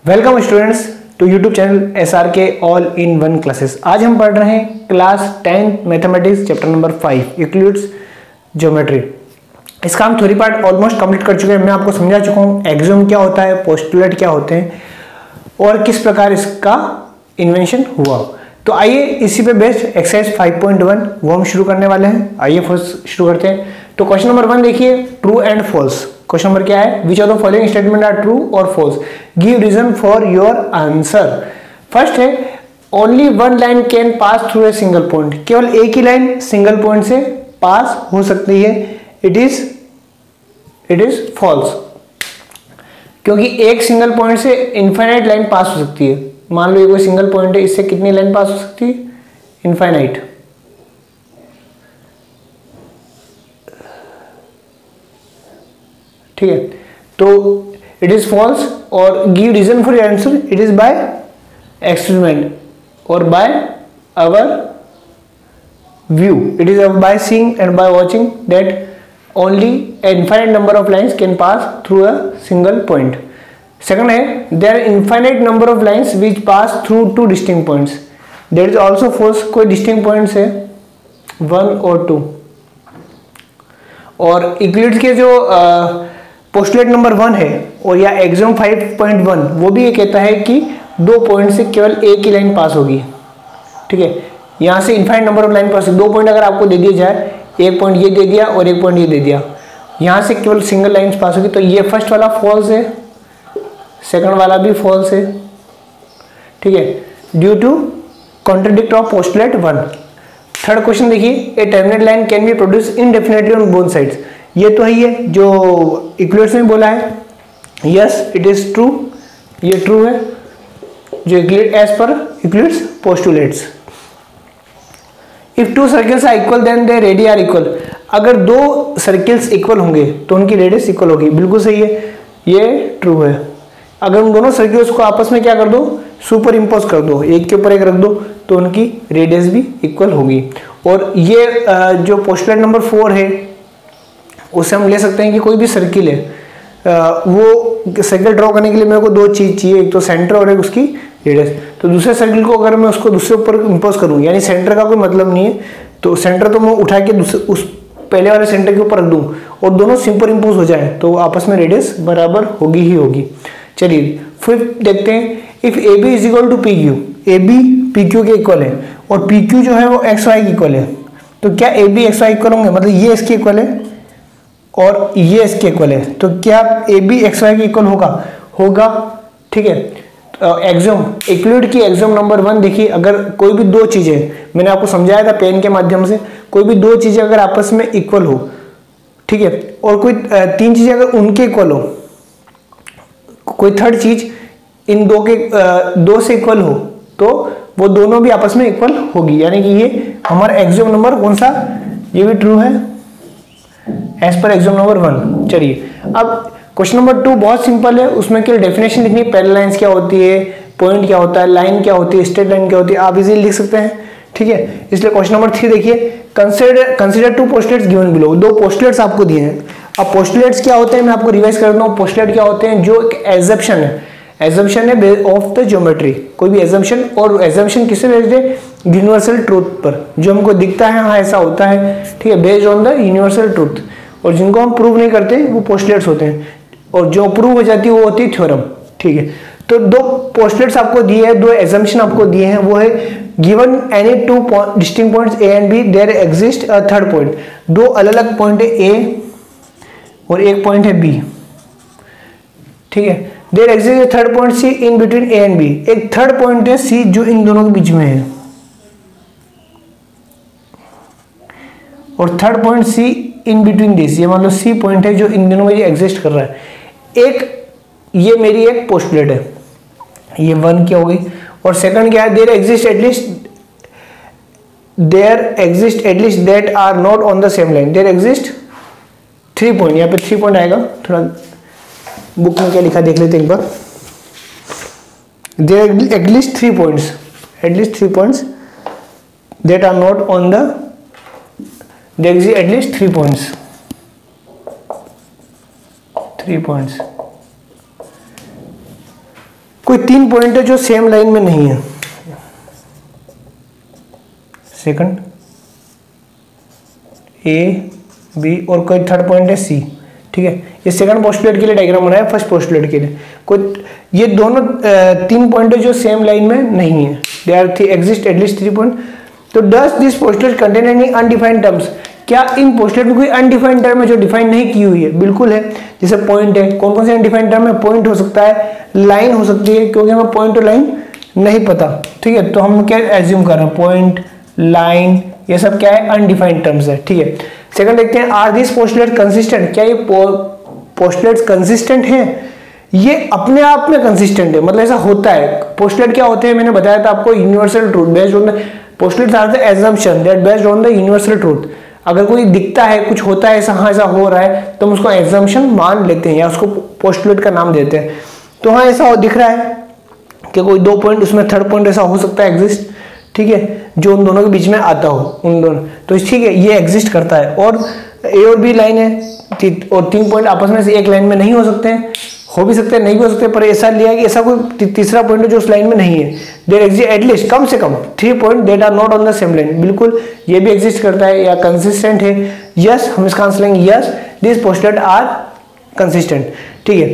Welcome students to YouTube channel SRK all in one classes. आज हम पढ़ रहे हैं class 10 mathematics chapter number 5 Euclid's geometry. इसका हम थ्योरी पार्ट ऑलमोस्ट कंप्लीट कर चुके हैं। मैं आपको समझा चुका हूँ एक्सियोम क्या होता है, पोस्टुलेट क्या होते हैं और किस प्रकार इसका इन्वेंशन हुआ। तो आइए इसी पे बेस्ड एक्सरसाइज 5.1 वो हम शुरू करने वाले हैं। आइए फर्स्ट शुरू करते हैं। तो क्वेश्चन नंबर 1 देखिए, true and false. Question number क्या है, which of the following statement are true और false, give reason for your answer. First है only one line can pass through a single point, केवल एक ही लाइन सिंगल पॉइंट से पास हो सकती है। इट इज फॉल्स, क्योंकि एक सिंगल पॉइंट से इनफाइनाइट लाइन पास हो सकती है। मान लो ये कोई सिंगल पॉइंट है, इससे कितनी लाइन पास हो सकती है, इनफाइनाइट। ठीक है, तो इट इज फॉल्स। और give reason for your answer, it is by experiment और by our view. It is by seeing and by watching that only an infinite number of lines can pass through a single point. Second है, there are infinite number of lines which pass through two distinct points. There is also false, कोई distinct points है 1 और 2। और Euclid's के जो postulate number 1 है और या एक्सियोम 5.1 वो भी ये कहता है कि दो पॉइंट से केवल एक ही लाइन पास होगी। ठीक है, यहाँ से इनफाइनाइट नंबर ऑफ लाइन पास, दो पॉइंट अगर आपको दे दिए जाए, एक पॉइंट ये दे दिया और एक पॉइंट ये दे दिया, यहाँ से केवल सिंगल लाइन पास होगी। तो ये फर्स्ट वाला फॉल्स है, सेकंड वाला भी फॉल्स है। ठीक है, due to contradict of postulate 1। Third question देखिए, a terminate line can be produce indefinitely on both sides. ये तो ही है जो यूक्लिड्स ने बोला है। यस, इट इज ट्रू, ये ट्रू है जो as per Euclid's postulates. If two circles are equal then their radius are equal. अगर दो सर्कल्स इक्वल होंगे तो उनकी रेडियस इक्वल होगी। बिल्कुल सही है, ये ट्रू है। अगर उन दोनों सर्कल्स को आपस में क्या कर दो, सुपर इम्पोज कर दो, एक के ऊपर एक रख दो, तो उनकी रेडियस भी इक्वल होगी। और ये जो पोस्टुलेट नंबर 4 है उससे हम ले सकते हैं कि कोई भी सर्किल है, वो सर्किल ड्रॉ करने के लिए मेरे को दो चीज चाहिए, एक तो सेंटर और एक उसकी रेडियस। तो दूसरे सर्किल को अगर मैं उसको दूसरे ऊपर इंपोज करूं, यानी सेंटर का कोई मतलब नहीं है, तो सेंटर तो मैं उठा के उस पहले वाले सेंटर के ऊपर रख दूं और दोनों सुपर इंपोज हो जाए तो आपस में रेडियस बराबर होगी ही होगी। चलिए फिर देखते हैं, if AB is equal to PQ, AB PQ के इक्वल है और PQ जो है वो XY के इक्वल है, तो क्या AB XY इक्वल होंगे, मतलब ये इसके इक्वल है और ये इसके इक्वल है, तो क्या AB XY के इक्वल होगा। ठीक है, एक्सियोम यूक्लिड की एक्सियोम नंबर 1 देखिए, अगर कोई भी दो चीजें, मैंने आपको समझाया था पेन के माध्यम से, कोई भी दो चीजें अगर आपस में इक्वल हो, ठीक है, और कोई तीन चीजें अगर उनके इक्वल हो, कोई थर्ड चीज इन दो से इक्वल हो, तो वो दोनों भी आपस में इक्वल होगी। यानी कि ये हमारा एक्सियोम नंबर कौन सा, ये भी ट्रू है एज पर एक्सियोम नंबर 1। चलिए अब क्वेश्चन नंबर 2 बहुत सिंपल है, उसमें केवल डेफिनेशन लिखनी है, पैरेलल लाइंस क्या होती है, पॉइंट क्या होता है, लाइन क्या होती है, स्ट्रेट लाइन क्या होती है, आप इजीली लिख सकते हैं। ठीक है, इसलिए क्वेश्चन नंबर 3 देखिए, consider two postulates given below. दो पोस्टुलेट्स आपको दिए हैं। अब पोस्टुलेट्स क्या होते हैं मैं आपको रिवाइज कर देता हूं। पोस्टुलेट क्या होते हैं, जो एक एजम्पशन है ऑफ द ज्योमेट्री, कोई भी एजम्पशन, और एजम्पशन किससे बेस्ड है, यूनिवर्सल ट्रूथ पर, जो हमको दिखता है हाँ ऐसा होता है। ठीक है, based on the universal truth, और जिनको हम प्रूव नहीं करते वो पोस्टुलेट्स होते हैं, और जो प्रूव हो जाती है वो होती है थ्योरम। ठीक है, तो दो पोस्टुलेट्स आपको दिए हैं, दो एजम्पशन आपको दिए हैं, वो है given any two distinct points A and B there exist a third point. दो अलग अलग पॉइंट है A और एक पॉइंट है B। ठीक है, there exist a third point C in between A and B। एक थर्ड पॉइंट है C जो इन दोनों के बीच में है, और third point C in between this, ये मान लो C पॉइंट है जो इन दोनों में एग्जिस्ट कर रहा है। एक ये मेरी एक पोस्टुलेट है, ये 1 क्या हो गई, और सेकंड क्या है, there exist at least that are not on the same line. There exist 3 point, यहाँ पे 3 पॉइंट आएगा, थोड़ा बुक में क्या लिखा देख लेते हैं एक बार। There at least 3 points that are not on the, there exist at least 3 points. कोई 3 पॉइंट है जो सेम लाइन में नहीं है, सेकंड ए बी और कोई थर्ड पॉइंट है सी, ठीक है। ये सेकंड पोस्टुलेट के लिए डायग्राम बनाया, फर्स्ट पोस्टुलेट के लिए कोई ये दोनों 3 पॉइंट है जो सेम लाइन में नहीं है, they are exist at least 3 point. तो does this postulate contain any undefined terms, क्या इन पोस्टुलेट में कोई अनडिफाइंड टर्म है जो डिफाइन नहीं की हुई है? बिल्कुल है, जैसे पॉइंट है, कौन कौन से अनडिफाइंड टर्म है? पॉइंट हो सकता है, लाइन हो सकती है, क्योंकि हमें पॉइंट और लाइन नहीं पता, ठीक है। तो हम क्या एज्यूम कर रहे हैं, पॉइंट, लाइन, ये सब क्या है? अनडिफाइंड टर्म्स है, ठीक है। सेकंड देखते हैं, आर दिस पोस्टुलेट कंसिस्टेंट, क्या ये पोस्टुलेट्स कंसिस्टेंट हैं? ये अपने आप में कंसिस्टेंट है, मतलब ऐसा होता है। पोस्टुलेट क्या होते हैं, मैंने बताया था आपको, universal truth based on the postulates are the assumption that based on the universal truth. अगर कोई दिखता है, कुछ होता है ऐसा, हाँ ऐसा हो रहा है, तो हम उसको एजम्पशन मान लेते हैं या उसको पोस्टुलेट का नाम देते हैं। तो हाँ ऐसा दिख रहा है कि कोई 2 पॉइंट, उसमें थर्ड पॉइंट ऐसा हो सकता है एग्जिस्ट, ठीक है, जो उन दोनों के बीच में आता हो, उन दोनों, तो ठीक है ये एग्जिस्ट करता है। और ए और बी लाइन है और 3 पॉइंट आपस में से एक लाइन में नहीं हो सकते हैं, हो भी सकते हैं नहीं भी हो सकते, पर ऐसा लिया कि ऐसा कोई तीसरा पॉइंट है जो उस लाइन में नहीं है। देयर एग्जिस्ट एटलीस्ट कम से कम 3 point that are not on the same line, बिल्कुल ये भी एग्जिस्ट करता है या कंसिस्टेंट है। यस, हम इसका आंसर लेंगे yes, this postulate are consistent, ठीक है।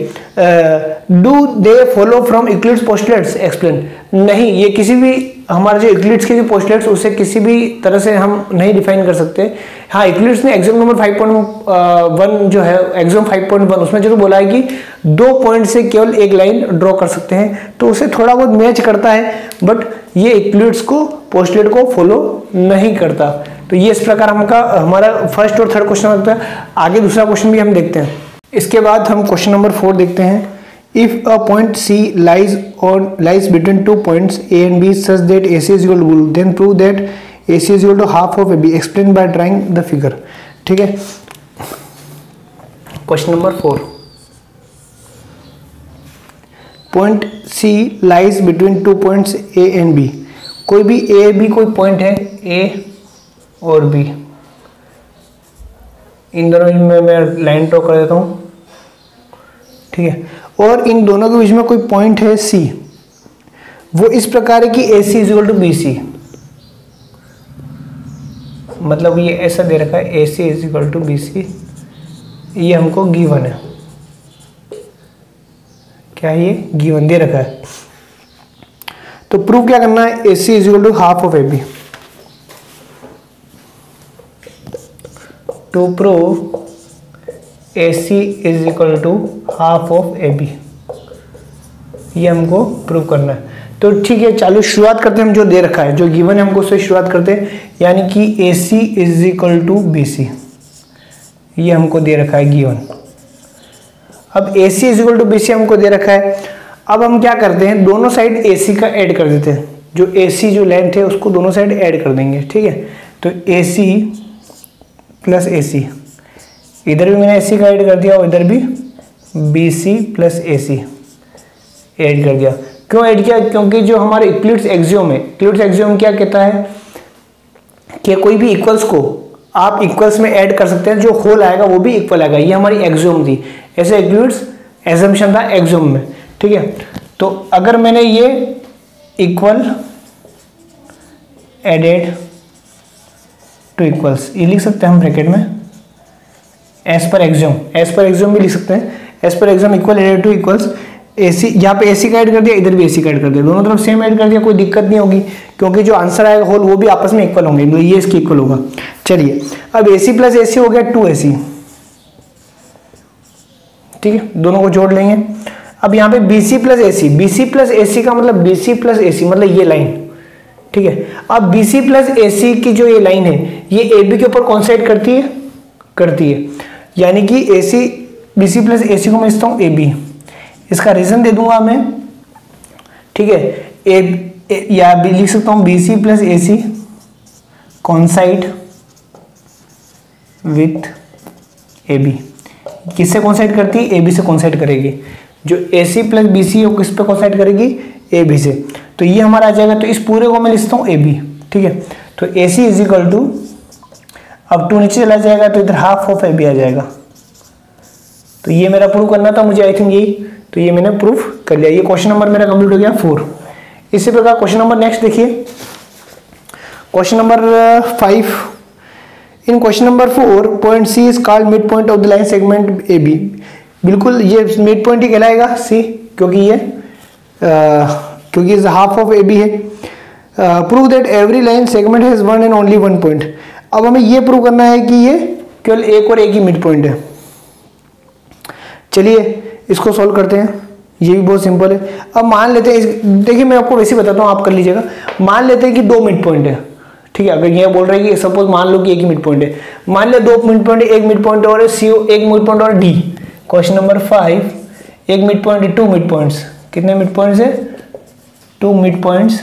Do they follow from Euclid's postulates, explain, नहीं, ये किसी भी हमारे जो यूक्लिड्स के जो पोस्टुलेट्स उसे किसी भी तरह से हम नहीं डिफाइन कर सकते। हाँ, यूक्लिड्स ने एग्जाम नंबर 5.1 जो है, एग्जाम 5.1 उसमें जरूर बोला है कि 2 पॉइंट से केवल एक लाइन ड्रॉ कर सकते हैं, तो उसे थोड़ा बहुत मैच करता है, बट ये यूक्लिड्स को पोस्टुलेट को फॉलो नहीं करता। तो ये इस प्रकार हमारा फर्स्ट और थर्ड क्वेश्चन लगता है। आगे दूसरा क्वेश्चन भी हम देखते हैं। इसके बाद हम क्वेश्चन नंबर 4 देखते हैं। If a point C lies between 2 points A and B such that AC is equal to B, then prove that AC is equal to half of AB, explain by drawing the figure, ठीक है। Question number 4, point C lies between 2 points A and B, कोई भी A B कोई point है A और B, इन दोनों में मैं लाइन ड्रॉ कर देता हूँ, ठीक है। और इन दोनों के बीच में कोई पॉइंट है C, वो इस प्रकार है कि AC is equal to BC, मतलब ये ऐसा दे रखा है AC is equal to BC, ये हमको गिवन है, क्या ये गिवन दे रखा है। तो प्रूव क्या करना है, AC is equal to half of AB। To prove AC is equal to half of AB, ये हमको प्रूव करना है। तो ठीक है, चालू शुरुआत करते हैं, हम जो दे रखा है, जो गिवन है हमको उससे शुरुआत करते हैं, यानी कि AC is equal to BC, ये हमको दे रखा है गिवन। अब AC is equal to BC हमको दे रखा है। अब हम क्या करते हैं, दोनों साइड AC का ऐड कर देते हैं, जो AC जो लेंथ है उसको दोनों साइड ऐड कर देंगे, ठीक है। तो AC प्लस AC, इधर भी मैंने AC का ऐड कर दिया और इधर भी BC प्लस AC ऐड कर दिया। क्यों ऐड किया, क्योंकि जो हमारे यूक्लिड्स एक्सियोम है, यूक्लिड्स एक्सियोम क्या कहता है कि कोई भी इक्वल्स को आप इक्वल्स में ऐड कर सकते हैं, जो होल आएगा वो भी इक्वल आएगा, ये हमारी एक्सियोम थी, ऐसे यूक्लिड्स एजम्पशन था एक्सियोम में, ठीक है। तो अगर मैंने ये इक्वल एडेड टू इक्वल्स, ये लिख सकते हैं हम ब्रैकेट में, एज पर एक्सियोम भी लिख सकते हैं, as per axiom equal added to equals AC, यहाँ पे AC का ऐड कर दिया, इधर भी AC का ऐड कर दिया, दोनों तरफ सेम ऐड कर दिया, कोई दिक्कत नहीं होगी, क्योंकि जो आंसर आएगा होल वो भी आपस में इक्वल होंगे, तो ये इसके इक्वल होगा। चलिए, अब AC प्लस AC हो गया 2AC, ठीक है, दोनों को जोड़ लेंगे। अब यहाँ पे BC प्लस AC का मतलब BC प्लस AC, मतलब ये लाइन, ठीक है। अब BC प्लस AC की जो ये लाइन है, ये AB के ऊपर कॉन्साइड करती है, यानी कि BC प्लस AC को मैं लिखता हूँ AB, इसका रीजन दे दूंगा मैं, ठीक है। या भी लिख सकता हूं BC plus AC कॉन्साइड with AB, किससे कॉन्साइड करती है, AB से कॉन्साइड करेगी, जो AC प्लस BC है वो किस पे कॉन्साइड करेगी, AB से, तो ये हमारा आ जाएगा। तो इस पूरे को मैं लिखता हूं AB, ठीक है। तो AC इज इक्वल टू, अब 2 नीचे चला जाएगा तो इधर हाफ ऑफ AB आ जाएगा, तो ये मेरा प्रूव करना था मुझे, आई थिंक यही। तो ये मैंने प्रूफ कर लिया। ये क्वेश्चन नंबर मेरा कंप्लीट हो गया 4। इसी प्रकार क्वेश्चन नंबर नेक्स्ट देखिए, question number 5। In question number 4 point C is called mid point of the line segment A B. बिल्कुल ये मिड पॉइंट ही कहलाएगा सी, क्योंकि ये हाफ ऑफ ए बी है। Prove that every line segment has one and only one point. अब हमें ये प्रूव करना है कि ये केवल एक और एक ही मिड पॉइंट है। चलिए इसको सॉल्व करते हैं, ये भी बहुत सिंपल है। अब मान लेते हैं, देखिए मैं आपको वैसे बताता हूँ, आप कर लीजिएगा। मान लेते हैं कि 2 मिड पॉइंट है, ठीक है। अगर ये बोल रहे हैं कि सपोज मान लो कि एक ही मिड पॉइंट है, मान लिया 2 मिड पॉइंट, एक मिड पॉइंट और सी, एक मिड पॉइंट और डी। क्वेश्चन नंबर 5, एक मिड पॉइंट, 2 मिड पॉइंट्स। कितने मिड पॉइंट्स है? 2 mid points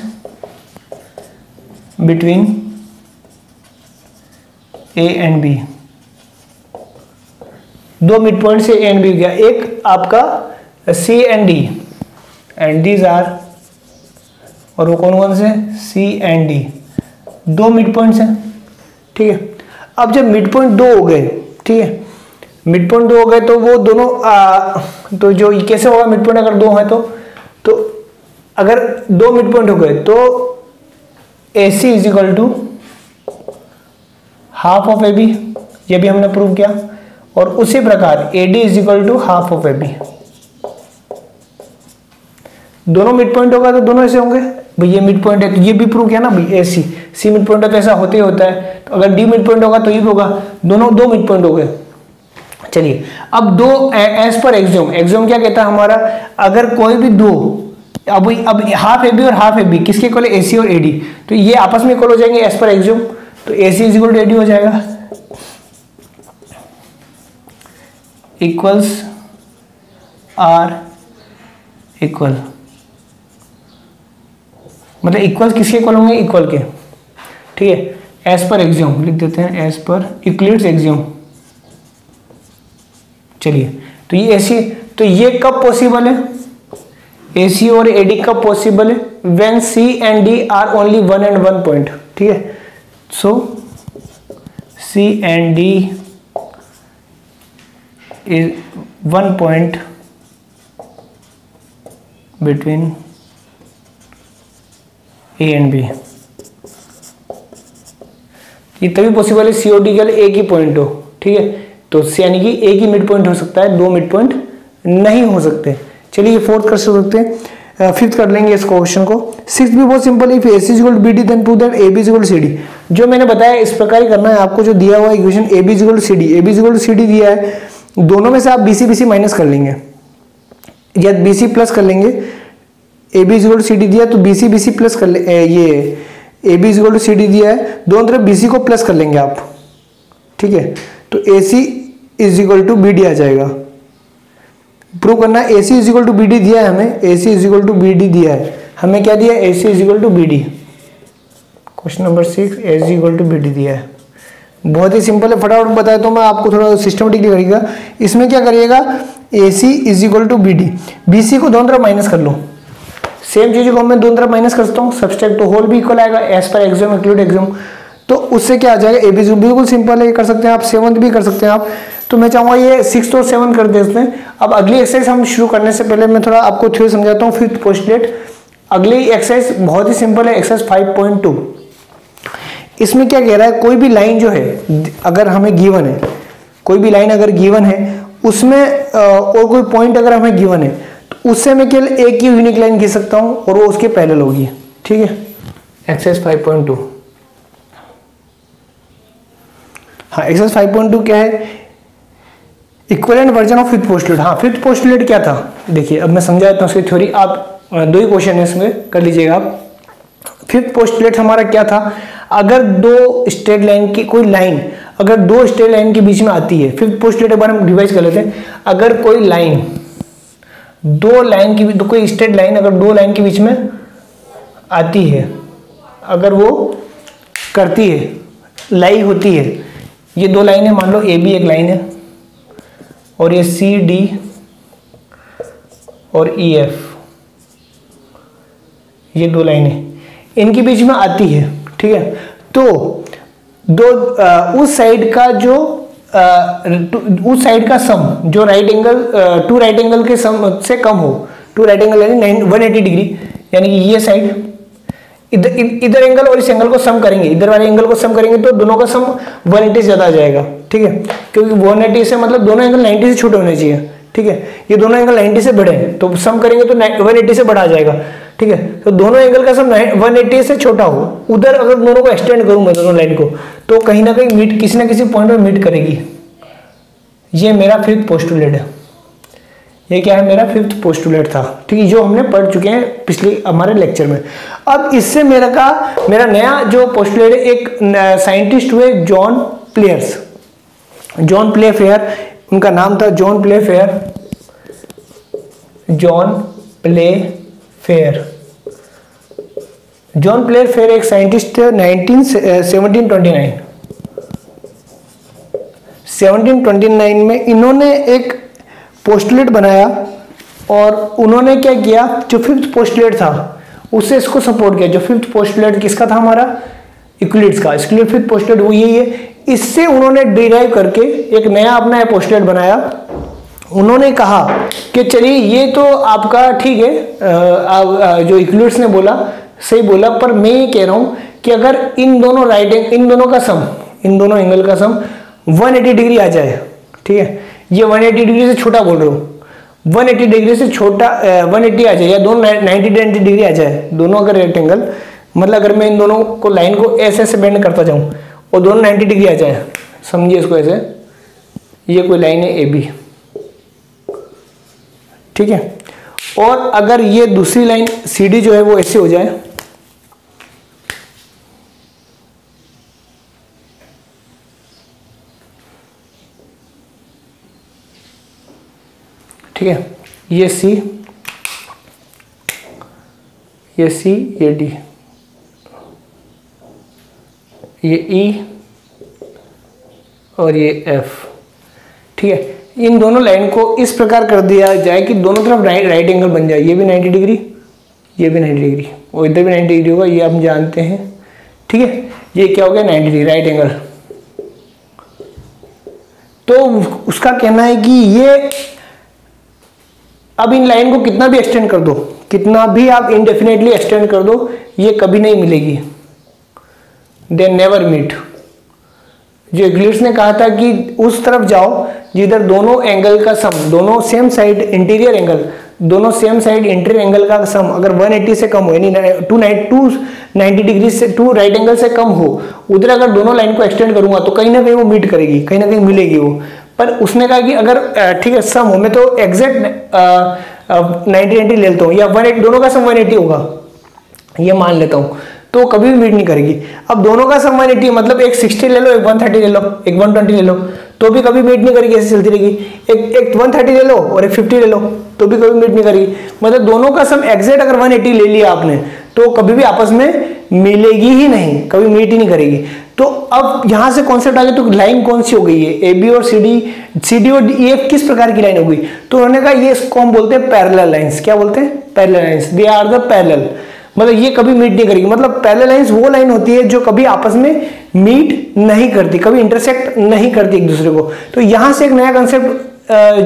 between A and B. 2 mid point से ए एंड बी गया। एक आपका C and D, and these are, और वो कौन कौन से? C and D. 2 mid points हैं, ठीक है। अब जब मिड पॉइंट 2 हो गए, ठीक है, मिड पॉइंट 2 हो गए तो वो दोनों तो जो कैसे होगा मिड पॉइंट अगर 2 है तो अगर 2 मिड पॉइंट हो गए तो A C is equal to half of A B, ये भी हमने प्रूव किया। और उसी प्रकार A D is equal to half of A B. दोनों मिड पॉइंट होगा तो दोनों ऐसे होंगे भाई, ये मिड पॉइंट है तो ये भी प्रूव किया ना भाई, ए सी मिड पॉइंट है तो ऐसा होते ही होता है। तो अगर डी मिड पॉइंट होगा तो ये भी होगा, दोनों 2 मिड पॉइंट हो गए। चलिए अब 2 एज पर एक्सियोम क्या कहता है हमारा, अगर कोई भी 2, अब हाफ ए बी और हाफ ए बी किसके इक्वल है? ए सी और ए डी। तो ये आपस में इक्वल हो जाएंगे एज पर एक्सियोम, तो A C is equal to A D हो जाएगा। इक्वल्स आर इक्वल, मतलब इक्वल किसके इक्वल होंगे? इक्वल के, ठीक है। एज पर एक्सियोम लिख देते हैं, एज पर यूक्लिड्स एक्सियोम। चलिए तो ये ऐसी, तो ये कब पॉसिबल है? ए सी और ए डी कब पॉसिबल है? When C and D are only 1 and 1 point, ठीक है। So C and D is 1 point between A and B. ये तभी पॉसिबल है सी और डी के लिए एक ही पॉइंट हो, ठीक है। तो यानी कि एक ही मिड पॉइंट हो सकता है, 2 मिड पॉइंट नहीं हो सकते। चलिए 4th कर सकते हैं, 5th कर लेंगे इस क्वेश्चन को। 6th भी बहुत सिंपल है, if AC is equal to BD then prove that AB is equal to CD। जो मैंने बताया इस प्रकार ही करना है आपको, जो दिया हुआ है equation AB is equal to CD, AB is equal to CD दिया है, दोनों में से आप BC माइनस कर लेंगे या BC प्लस कर लेंगे। AB is equal to CD दिया तो BC प्लस कर ले, ये AB is equal to CD दिया है, दोनों तरफ BC को प्लस कर लेंगे आप, ठीक है। तो AC is equal to BD आ जाएगा। प्रूव करना है AC is equal to BD दिया है हमें, AC is equal to BD दिया है हमें, क्या दिया है? AC is equal to BD। Question number 6 AC equal to BD दिया है, बहुत ही सिंपल है। फटाफट बताया तो मैं आपको थोड़ा सिस्टमेटिकली करिएगा। इसमें क्या करिएगा? AC is equal to BD, BC को दोनों तरफ माइनस कर लो। सेम चीज को मैं दोनों तरफ माइनस कर सकता हूँ, सबस्ट्रैक्ट तो होल भी इक्वल आएगा as per axiom include axiom. तो उससे क्या आ जाएगा? AB बिल्कुल सिंपल है, ये कर सकते हैं आप। 7th भी कर सकते हैं आप। तो मैं चाहूंगा ये 6th और 7th कर देते हैं। अब अगली एक्सरसाइज हम शुरू करने से पहले मैं थोड़ा आपको थ्योरी समझाता हूँ। 5th पोस्टुलेट, अगली एक्सरसाइज बहुत ही सिंपल है, एक्सरसाइज 5.2। इसमें क्या कह रहा है? कोई भी लाइन जो है अगर हमें गिवन है, कोई भी लाइन अगर गिवन है उसमें और कोई पॉइंट अगर हमें गिवन है तो उससे मैं केवल एक ही यूनिक लाइन खींच सकता हूँ और वो उसके पैरेलल होगी, ठीक है। एक्सरसाइज 5.2, हाँ एक्सरसाइज 5.2 क्या है? Equivalent version of 5th postulate. हाँ 5th पोस्टुलेट क्या था? देखिए अब मैं समझाता हूँ उसकी थ्योरी। आप 2 ही क्वेश्चन है इसमें, कर लीजिएगा आप। 5th पोस्टुलेट हमारा क्या था? अगर 2 स्ट्रेट लाइन की कोई लाइन अगर 2 स्ट्रेट लाइन के बीच में आती है, 5th पोस्टुलेट एक बार हम रिवाइज कर लेते हैं। अगर कोई लाइन 2 लाइन की, तो कोई स्ट्रेट लाइन अगर 2 लाइन के बीच में आती है, अगर वो करती है, लाई होती है, ये 2 लाइन है, मान लो AB एक लाइन है और ये CD और EF ये 2 लाइनें इनके बीच में आती है, ठीक है। तो उस साइड का जो उस साइड का सम जो right angle to right angle के सम से कम हो, टू राइट एंगल यानी 180 डिग्री, यानी कि ये साइड इधर एंगल और इस एंगल को सम करेंगे, इधर वाले एंगल को सम करेंगे तो दोनों का सम 180 से ज्यादा आ जाएगा, ठीक है, क्योंकि 180 से मतलब दोनों एंगल 90 से छोटे होने चाहिए, ठीक है, ये दोनों एंगल 90 से बड़े हैं तो सम करेंगे तो 180 से बड़ा आ जाएगा, ठीक है, तो दोनों एंगल का सम 180 से छोटा हो, उधर अगर दोनों को एक्सटेंड करूं मैं दोनों लाइन को तो कहीं ना कहीं मीट किसी ना किसी पॉइंट पर मीट करेगी। ये मेरा फिफ्थ पोस्टुलेट है, ये क्या है, मेरा फिफ्थ पोस्टुलेट था, ठीक है, जो हमने पढ़ चुके हैं पिछले हमारे लेक्चर में। अब इससे मेरा नया जो पोस्टुलेट है, एक साइंटिस्ट हुए जॉन प्लेयर्स, जॉन प्लेफेयर, उनका नाम था John Playfair, John Playfair. John Playfair एक साइंटिस्ट थे 1729 में इन्होंने एक पोस्टुलेट बनाया और उन्होंने क्या किया, जो फिफ्थ पोस्टुलेट था उससे इसको सपोर्ट किया। जो फिफ्थ पोस्टुलेट किसका था, हमारा यूक्लिड्स का, इसलिए फिफ्थ पोस्टुलेट वो यही है। इससे उन्होंने डिराइव करके एक नया अपना पोस्टुलेट बनाया। उन्होंने कहा कि चलिए ये तो आपका ठीक है, जो यूक्लिड्स ने बोला सही बोला, पर मैं ये कह रहा हूं कि अगर इन दोनों दोनों एंगल का सम 180 डिग्री आ जाए, ठीक है, ये 180 डिग्री से छोटा बोल रहे हो, 180 डिग्री से छोटा 180 आ जाए या दोनों 90 डिग्री आ जाए, दोनों अगर रेक्टेंगल, मतलब अगर मैं इन दोनों को लाइन को ऐसे बेंड करता जाऊं और दोनों 90 डिग्री आ जाए, समझिए इसको ऐसे, ये कोई लाइन है AB, ठीक है, और अगर ये दूसरी लाइन CD जो है वो ऐसे हो जाए, ठीक है, ये C, ये C, ये D, ये E और ये F, ठीक है, इन दोनों लाइन को इस प्रकार कर दिया जाए कि दोनों तरफ राइट एंगल बन जाए, ये भी 90 डिग्री, ये भी 90 डिग्री और इधर भी 90 डिग्री होगा, ये हम जानते हैं, ठीक है, ये क्या हो गया 90 डिग्री राइट एंगल। तो उसका कहना है कि ये अब इन लाइन को कितना भी एक्सटेंड कर दो, कितना भी आप इंडेफिनेटली एक्सटेंड कर दो, ये कभी नहीं मिलेगी, दे नेवर मीट। जो यूक्लिड्स ने कहा था कि उस तरफ जाओ जिधर दोनों एंगल का सम, दोनों सेम साइड इंटीरियर एंगल, दोनों सेम साइड इंटीरियर एंगल का सम अगर 180 से कम हो, यानी 290 डिग्री से, टू राइट एंगल से कम हो, उधर अगर दोनों लाइन को एक्सटेंड करूंगा तो कहीं ना कहीं वो मीट करेगी, कहीं ना कहीं मिलेगी वो। पर उसने कहा कि अगर ठीक है सम हो, मैं तो एग्जैक्ट 90 ले लेता हूँ या 180, दोनों का सम 180 होगा ये मान लेता हूँ, तो कभी भी मीट नहीं करेगी। अब दोनों का सम 180 मतलब एक 60 ले लो, एक 130 ले लो, एक 120 ले लो, तो भी कभी मीट नहीं करेगी, ऐसे चलती रहेगी। एक 130 ले लो और एक 50 ले लो, तो भी कभी मीट नहीं करेगी। मतलब दोनों का सम एग्जैक्ट अगर 180 ले लिया आपने तो कभी भी आपस में मिलेगी ही नहीं, कभी मीट ही नहीं करेगी। तो अब यहां से कॉन्सेप्ट आ गया, तो लाइन कौन सी हो गई है, AB और CD और EF किस प्रकार की लाइन हो गई। तो उन्होंने कहा ये इसको हम बोलते हैं पैरेलल लाइंस। क्या बोलते हैं, parallel lines, they are the parallel, मतलब ये कभी मीट नहीं करेगी। मतलब पैरेलल लाइंस वो लाइन होती है जो कभी आपस में मीट नहीं करती, कभी इंटरसेक्ट नहीं करती एक दूसरे को। तो यहां से एक नया कंसेप्ट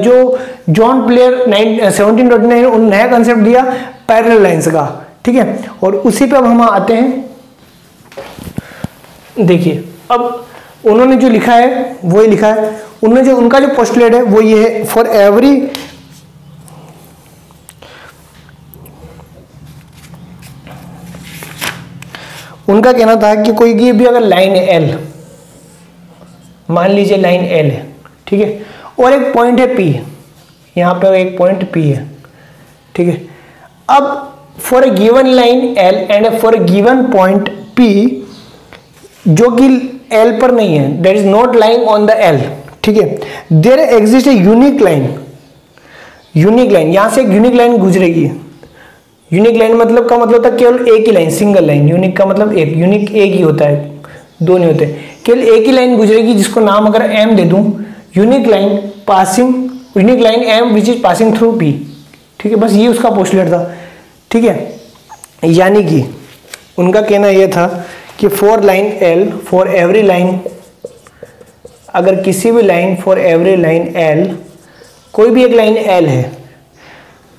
जो जॉन प्लेयर 1729 उन नया कंसेप्ट दिया पैरेलल लाइंस का, ठीक है। और उसी पे अब हम आते हैं, देखिए अब उन्होंने जो लिखा है वो ही लिखा है। उन्होंने जो उनका जो पोस्टुलेट है वो ये है, फॉर एवरी उनका कहना था कि कोई भी अगर लाइन है L, मान लीजिए लाइन L है, ठीक है, और एक पॉइंट है P, यहां पे एक पॉइंट P है, ठीक है। अब for a given line L and for a given point P जो कि L पर नहीं है, that is not lying on the L, ठीक है, there exist a unique line. Unique line, यहां से एक यूनिक लाइन गुजरेगी। यूनिक लाइन मतलब का मतलब था केवल एक ही लाइन, सिंगल लाइन। यूनिक का मतलब एक, यूनिक एक ही होता है, दो नहीं होते, केवल एक ही लाइन गुजरेगी जिसको नाम अगर M दे दूं, unique line passing, unique line M which is passing through P, ठीक है। बस ये उसका पोस्टुलेट था, ठीक है। यानी कि उनका कहना यह था कि for line L, for every line, अगर किसी भी line for every line L, कोई भी एक लाइन L है,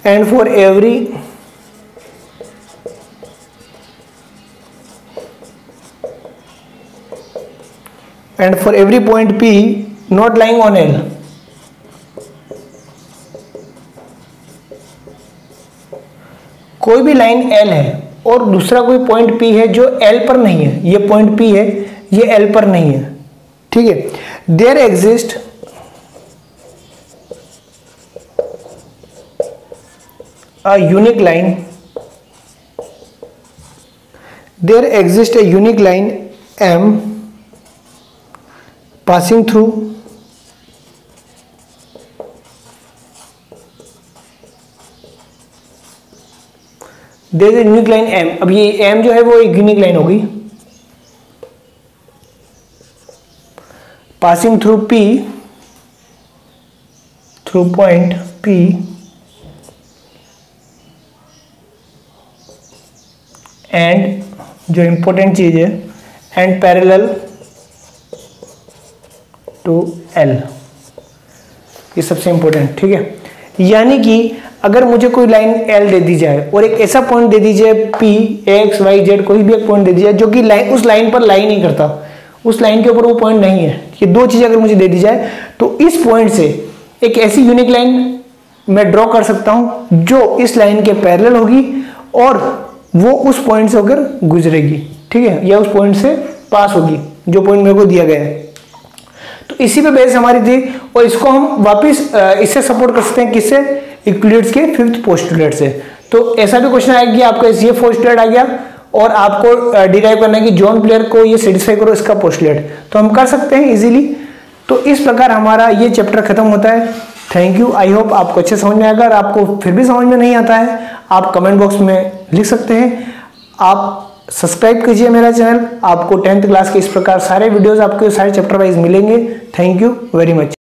and for every point P not lying on L, कोई भी लाइन L है और दूसरा कोई पॉइंट P है जो L पर नहीं है, ये पॉइंट P है, ये L पर नहीं है, ठीक है। There exist a unique line, there exists a unique line M passing through there is a unique line M। अब ये M जो है वो एक यूनिक लाइन होगी, passing through P, through point P, and जो इंपॉर्टेंट चीज है, एंड पैरेलल टू L, ये सबसे इंपॉर्टेंट, ठीक है। यानी कि अगर मुझे कोई लाइन L दे दी जाए और एक ऐसा पॉइंट दे दीजिए P, X, Y, Z, कोई भी एक पॉइंट दे दिया जो कि लाइन उस लाइन पर लाइन नहीं करता, उस लाइन के ऊपर वो पॉइंट नहीं है, ये दो चीजें अगर मुझे दे दी जाए तो इस पॉइंट से एक ऐसी यूनिक लाइन मैं ड्रॉ कर सकता हूं जो इस लाइन के पैरेलल होगी और वो उस पॉइंट से होकर गुजरेगी, ठीक है, या उस पॉइंट से पास होगी जो पॉइंट मेरे को दिया गया है। तो इसी पे बेस हमारी थी और इसको हम वापस इससे सपोर्ट कर सकते हैं, किससे, यूक्लिड्स के फिफ्थ पोस्टुलेट से। तो ऐसा भी क्वेश्चन आएगा कि आपका ये पोस्टुलेट आ गया और आपको डिराइव करना है कि जॉन प्लेयर को ये सेटिस्फाई करो इसका पोस्टुलेट, तो हम कर सकते हैं इजीली। तो इस प्रकार हमारा ये चैप्टर खत्म होता है। थैंक यू, आई होप आपको अच्छे समझ में आएगा। अगर आपको फिर भी समझ में नहीं आता है आप कमेंट बॉक्स में लिख सकते हैं। आप सब्सक्राइब कीजिए मेरा चैनल, आपको 10th क्लास के इस प्रकार सारे वीडियोस आपको सारे चैप्टर वाइज मिलेंगे। Thank you very much.